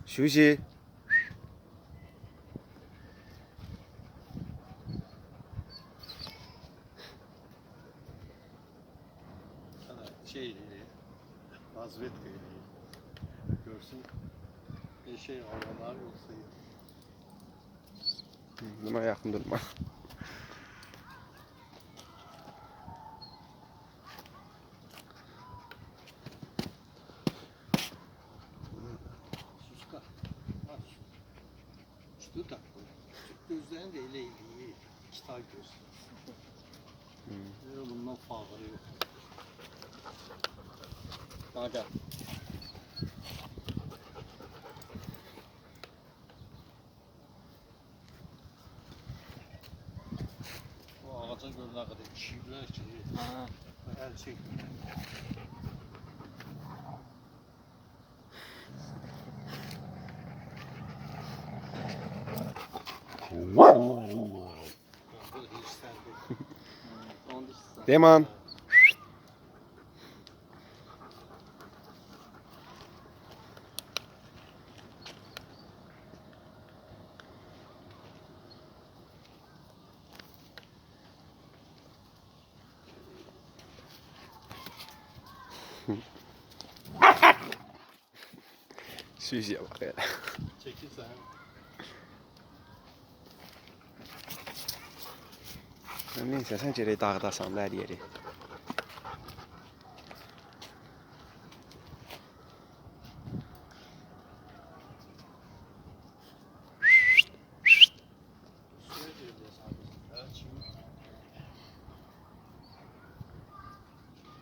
休息。Razvedka görsün. Havalar yoksa Nima yakın durma. Suska. Şu tak. Gözlerini de ele iyi. İki tane göz. Bundan farkı yok. Aga. Bu ağaca görünen kadar çiğler ki. El çekmiyor. Deman. Süzüye bak ya. Çekil sen. Neyse sen çereyi dağıtasan her yeri.